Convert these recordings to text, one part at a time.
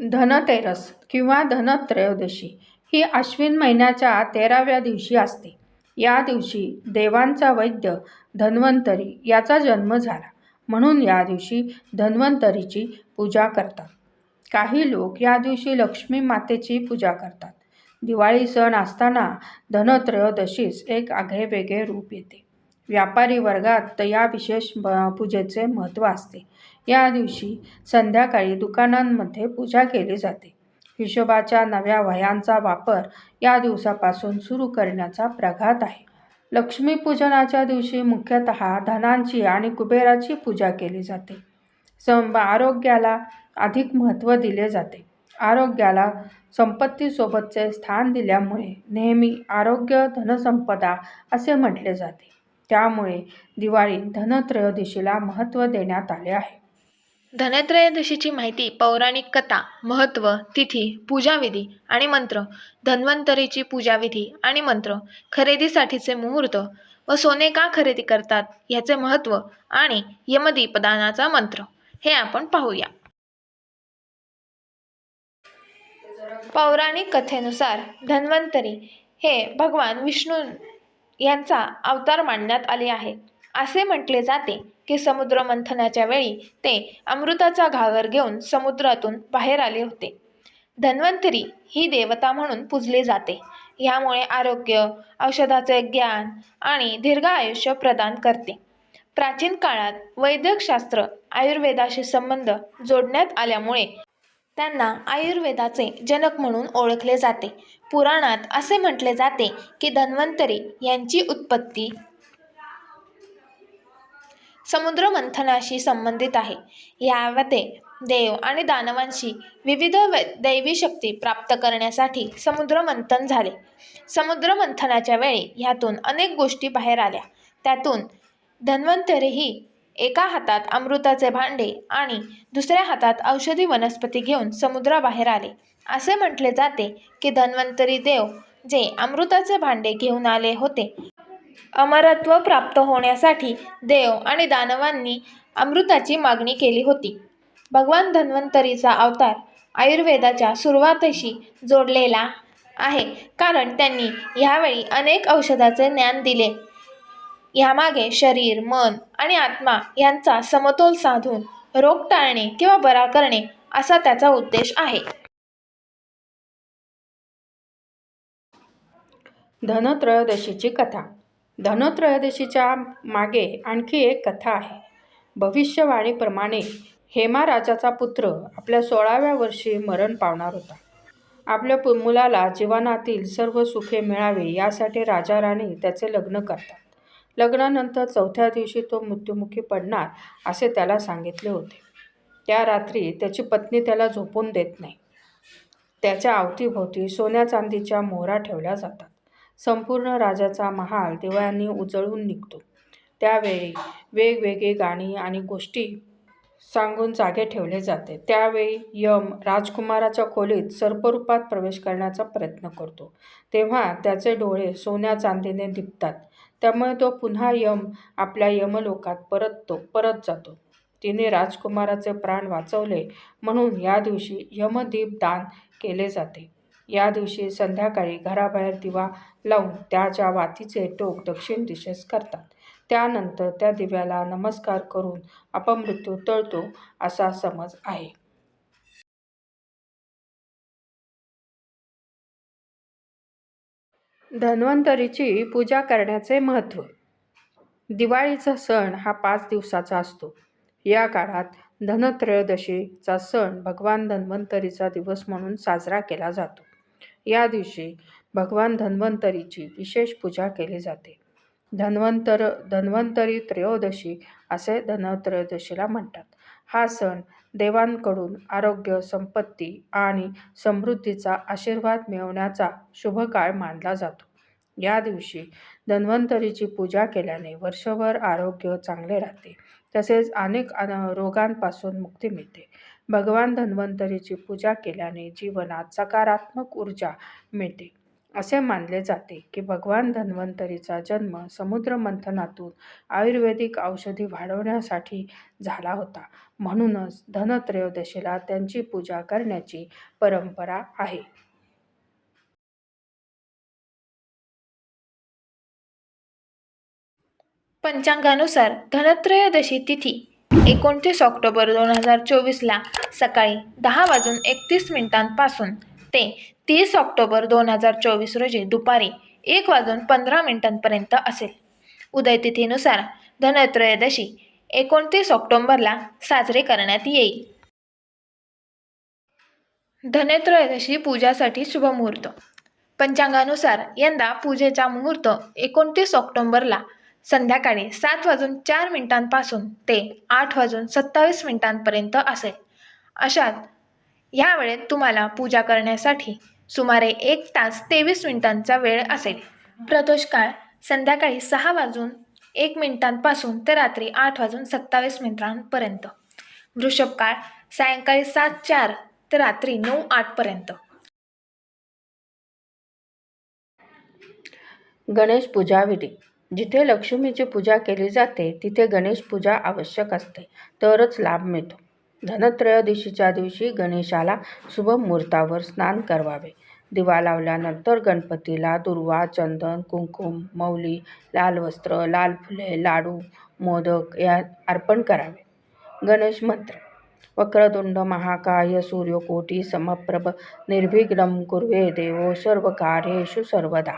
धनतेरस किंवा धनत्रयोदशी ही अश्विन महिन्याच्या 13व्या दिवशी असते. या दिवशी देवांचा वैद्य धन्वंतरी याचा जन्म झाला, म्हणून या दिवशी धन्वंतरीची पूजा करतात. काही लोक या दिवशी लक्ष्मी मातेची पूजा करतात. दिवाळी सण असताना धनत्रयोदशीस एक आगळेवेगळे रूप येते. व्यापारी वर्गात या विशेष पूजेचे महत्त्व असते. या दिवशी संध्याकाळी दुकानांमध्ये पूजा केली जाते. हिशोबाच्या नव्या वह्यांचा वापर या दिवसापासून सुरू करण्याचा प्रघात आहे. लक्ष्मीपूजनाच्या दिवशी मुख्यतः धनांची आणि कुबेराची पूजा केली जाते. आरोग्याला अधिक महत्त्व दिले जाते. आरोग्याला संपत्तीसोबतचे स्थान दिल्यामुळे नेहमी आरोग्य धनसंपदा असे म्हटले जाते. त्यामुळे दिवाळीत धनत्रयोदशीला महत्त्व देण्यात आले आहे. धनत्रयोदशीची माहिती, पौराणिक कथा, महत्त्व, तिथी, पूजाविधी आणि मंत्र, धन्वंतरीची पूजाविधी आणि मंत्र, खरेदीसाठीचे मुहूर्त व सोने का खरेदी करतात याचे महत्त्व आणि यमदीपदानाचा मंत्र हे आपण पाहूया. पौराणिक कथेनुसार धन्वंतरी हे भगवान विष्णू यांचा अवतार मानण्यात आले आहे. असे म्हटले जाते की समुद्र मंथनाच्या वेळी ते अमृताचा घागर घेऊन समुद्रातून बाहेर आले होते. धन्वंतरी ही देवता म्हणून पूजली जाते. यामुळे आरोग्य, औषधाचे ज्ञान आणि दीर्घ आयुष्य प्रदान करते. प्राचीन काळात वैद्यकशास्त्र आयुर्वेदाशी संबंध जोडण्यात आल्यामुळे त्यांना आयुर्वेदाचे जनक म्हणून ओळखले जाते. पुराणात असे म्हटले जाते की धन्वंतरी यांची उत्पत्ती समुद्र मंथनाशी संबंधित आहे. यामध्ये देव आणि दानवांशी विविध दैवी शक्ती प्राप्त करण्यासाठी समुद्र मंथन झाले. समुद्र मंथनाच्या वेळी ह्यातून अनेक गोष्टी बाहेर आल्या. त्यातून धन्वंतरीही एका हातात अमृताचे भांडे आणि दुसऱ्या हातात औषधी वनस्पती घेऊन समुद्राबाहेर आले. असे म्हटले जाते की धन्वंतरी देव जे अमृताचे भांडे घेऊन आले होते, अमरत्व प्राप्त होण्यासाठी देव आणि दानवांनी अमृताची मागणी केली होती. भगवान धन्वंतरीचा अवतार आयुर्वेदाच्या सुरुवातीशी जोडलेला आहे, कारण त्यांनी ह्यावेळी अनेक औषधाचे ज्ञान दिले. यामागे शरीर, मन आणि आत्मा यांचा समतोल साधून रोग टाळणे किंवा बरा करणे असा त्याचा उद्देश आहे. धनत्रयोदशीची कथा. धनत्रयोदशीच्या मागे आणखी एक कथा आहे. भविष्यवाणीप्रमाणे हेमा राजाचा पुत्र आपल्या 16व्या वर्षी मरण पावणार होता. आपल्या मुलाला जीवनातील सर्व सुखे मिळावे यासाठी राजा राणी त्याचे लग्न करतात. लग्नानंतर 4थ्या दिवशी तो मृत्युमुखी पडणार असे त्याला सांगितले होते. त्या रात्री त्याची पत्नी त्याला झोपून देत नाही. त्याच्या अवतीभोवती सोन्या चांदीच्या मोहरा ठेवल्या जातात. संपूर्ण राजाचा महाल दिव्यांनी उजळून निघतो. त्यावेळी वेगवेगळी गाणी आणि गोष्टी सांगून जागे ठेवले जाते. त्यावेळी यम राजकुमाराच्या खोलीत सर्परूपात प्रवेश करण्याचा प्रयत्न करतो. तेव्हा त्याचे डोळे सोन्या चांदीने दिपतात. त्यामुळे तो पुन्हा आपल्या यमलोकात परत जातो. तिने राजकुमाराचे प्राण वाचवले म्हणून या दिवशी यमदीप दान केले जाते. या दिवशी संध्याकाळी घराबाहेर दिवा लावून त्याच्या वातीचे टोक दक्षिण दिशेस करतात. त्यानंतर त्या दिव्याला नमस्कार करून अपमृत्यू टळतो असा समज आहे. धन्वंतरीची पूजा करण्याचे महत्त्व. दिवाळीचा सण हा 5 दिवसाचा असतो. या काळात धनत्रयोदशीचा सण भगवान धन्वंतरीचा दिवस म्हणून साजरा केला जातो. या दिवशी भगवान धन्वंतरीची विशेष पूजा केली जाते. धन्वंतरी त्रयोदशी असे धनत्रयोदशीला म्हणतात. हा सण देवांकडून आरोग्य, संपत्ती आणि समृद्धीचा आशीर्वाद मिळवण्याचा शुभ काळ मानला जातो. या दिवशी धन्वंतरीची पूजा केल्याने वर्षभर आरोग्य चांगले राहते, तसेच अनेक रोगांपासून मुक्ती मिळते. भगवान धन्वंतरीची पूजा केल्याने जीवनात सकारात्मक ऊर्जा मिळते. असे मानले जाते की भगवान धन्वंतरीचा जन्म समुद्र मंथनातून आयुर्वेदिक औषधी वाढवण्यासाठी झाला होता. म्हणूनच धनत्रयोदशीला त्यांची पूजा करण्याची परंपरा आहे. पंचांगानुसार धनत्रयोदशी तिथी 29 ऑक्टोबर 2024ला सकाळी 10:31 ते 30 ऑक्टोबर 2024 रोजी दुपारी 1:15 असेल. उदयतिथीनुसार धनत्रयोदशी 29 ऑक्टोबरला साजरी करण्यात येईल. धनत्रयोदशी पूजासाठी शुभमुहूर्त. पंचांगानुसार यंदा पूजेचा मुहूर्त 29 ऑक्टोबरला संध्याकाळी 7:04 ते 8:27 असेल. अशात ह्या वेळेत तुम्हाला पूजा करण्यासाठी सुमारे 1 तास 23 मिनिटांचा वेळ असेल. प्रदोष काळ संध्याकाळी 6:01 ते रात्री 8:27 वृषभ काळ सायंकाळी 7:04 ते रात्री 9:08 गणेश पूजा विधी. जिथे लक्ष्मीची पूजा केली जाते तिथे गणेश पूजा आवश्यक असते, तरच लाभ मिळतो. धनत्रयोदशीच्या दिवशी गणेशाला शुभ मुहूर्तावर स्नान करवावे. दिवा लावल्यानंतर गणपतीला दुर्वा, चंदन, कुंकुम, मौली, लाल वस्त्र, लाल फुले, लाडू, मोदक या अर्पण करावे. गणेश मंत्र. वक्रतुंड महाकाय सूर्यकोटी समप्रभ निर्विघ्नं कुर्वे देवो सर्वकार्येषु सर्वदा.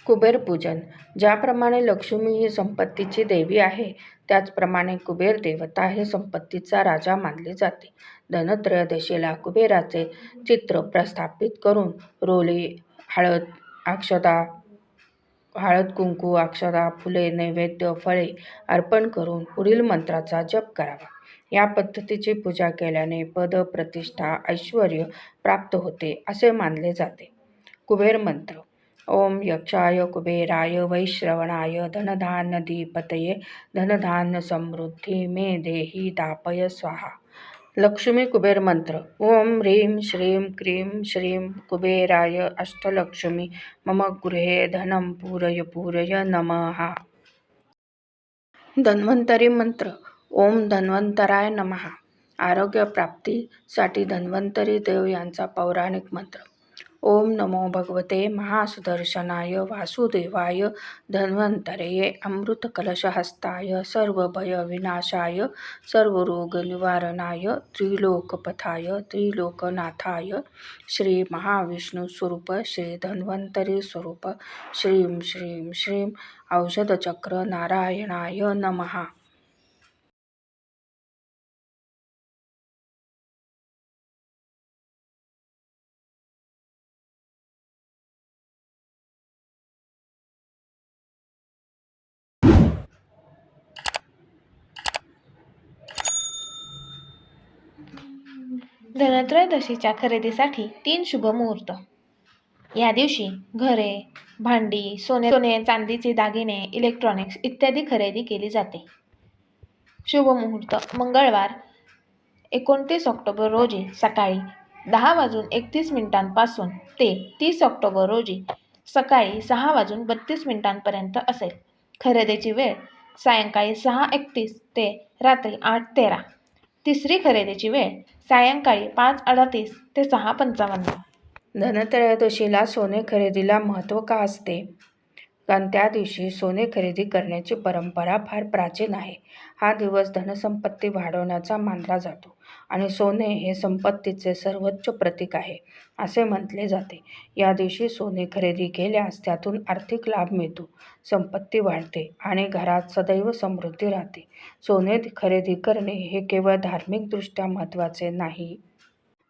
कुबेर पूजन. ज्याप्रमाणे लक्ष्मी ही संपत्तीची देवी आहे, त्याचप्रमाणे कुबेर देवता हे संपत्तीचा राजा मानले जाते. धनत्रयोदशीला कुबेराचे चित्र प्रस्थापित करून रोली, हळद कुंकू, अक्षता, फुले, नैवेद्य, फळे अर्पण करून पुढील मंत्राचा जप करावा. या पद्धतीची पूजा केल्याने पद, प्रतिष्ठा, ऐश्वर्य प्राप्त होते असे मानले जाते. कुबेर मंत्र. ओम यक्षाय कुबेराय वैश्रवणाय धनधान्यधिपतये धनधान्य समृद्धी मे देहि दापय स्वाहा. लक्ष्मी कुबेर मंत्र. ओम ह्रीं श्रीं क्रीं श्रीं कुबेराय अष्टलक्ष्मी मम गृहे धनं पूरय पूरय नमः. धन्वंतरी मंत्र. ओम धन्वंतराय नमः. आरोग्य प्राप्तीसाठी धन्वंतरी देव यांचा पौराणिक मंत्र. ओम नमो भगवते महासुदर्शनाय वासुदेवाय धन्वंतरये अमृतकलशहस्ताय सर्वभयविनाशाय सर्वरोगनिवारणाय त्रिलोकपथाय त्रिलोकनाथाय श्री महाविष्णुस्वरूप श्री धन्वंतरी स्वरूप श्रीं श्रीं श्रीं औषधचक्र नारायणाय नमः. धनत्रयोदशीच्या खरेदीसाठी 3 शुभ मुहूर्त. या दिवशी घरे, भांडी, सोने चांदीचे दागिने, इलेक्ट्रॉनिक्स इत्यादी खरेदी केली जाते. शुभ मुहूर्त. मंगळवार 29 ऑक्टोबर रोजी सकाळी 10:31 ते 30 ऑक्टोबर रोजी सकाळी 6:32 असेल. खरेदीची वेळ सायंकाळी 6:31 ते रात्री 8:13. तिसरी खरेदीची वेळ सायंकाळी 5:38 ते 6:55. धनत्रयोदशीला सोने खरेदीला महत्त्व का असते? कारण त्या दिवशी सोने खरेदी करण्याची परंपरा फार प्राचीन आहे. हा दिवस धनसंपत्ती वाढवण्याचा मानला जातो आणि सोने हे संपत्तीचे सर्वोच्च प्रतीक आहे असे म्हटले जाते. या दिवशी सोने खरेदी केल्यास त्यातून आर्थिक लाभ मिळतो, संपत्ती वाढते आणि घरात सदैव समृद्धी राहते. सोने खरेदी करणे हे केवळ धार्मिकदृष्ट्या महत्त्वाचे नाही,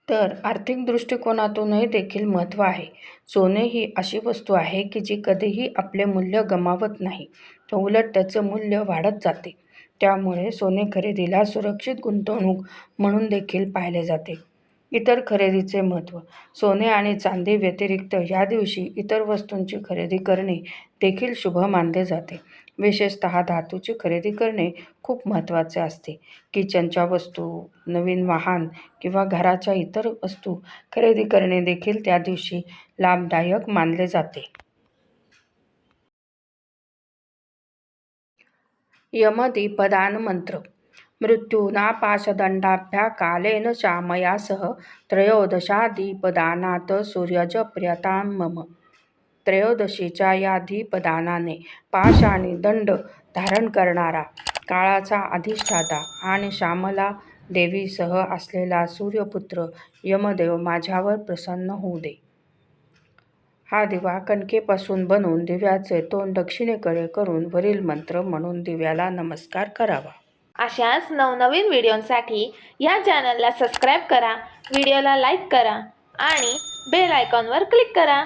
तर आर्थिक दृष्टिकोनातूनही देखील महत्त्व आहे. सोने ही अशी वस्तू आहे की जी कधीही आपले मूल्य गमावत नाही, तर उलट त्याचे मूल्य वाढत जाते. त्यामुळे सोने खरेदीला सुरक्षित गुंतवणूक म्हणून देखील पाहिले जाते. इतर खरेदीचे महत्त्व. सोने आणि चांदी व्यतिरिक्त या दिवशी इतर वस्तूंची खरेदी करणे देखील शुभ मानले जाते. विशेषतः धातूची खरेदी करणे खूप महत्त्वाचे असते. किचनच्या वस्तू, नवीन वाहन किंवा घराच्या इतर वस्तू खरेदी करणे देखील त्या दिवशी लाभदायक मानले जाते. यमदीपदान मंत्र. मृत्युनापाशदंडाभ्या कालेन शामया सह त्रयोदशा दीपदानात सूर्यजप्रियतां मम. त्रयोदशीच्या या दीपदानाने पाश आणि दंड धारण करणारा, काळाचा अधिष्ठाता आणि श्यामला देवीसह असलेला सूर्यपुत्र यमदेव माझ्यावर प्रसन्न होऊ दे. हा दिवा कणकेपासून बनवून दिव्याचे तोंड दक्षिणेकडे करून वरील मंत्र म्हणून दिव्याला नमस्कार करावा. अशाच नवनवीन व्हिडिओंसाठी या चॅनलला सबस्क्राईब करा, व्हिडिओला लाईक करा आणि बेल आयकॉनवर क्लिक करा.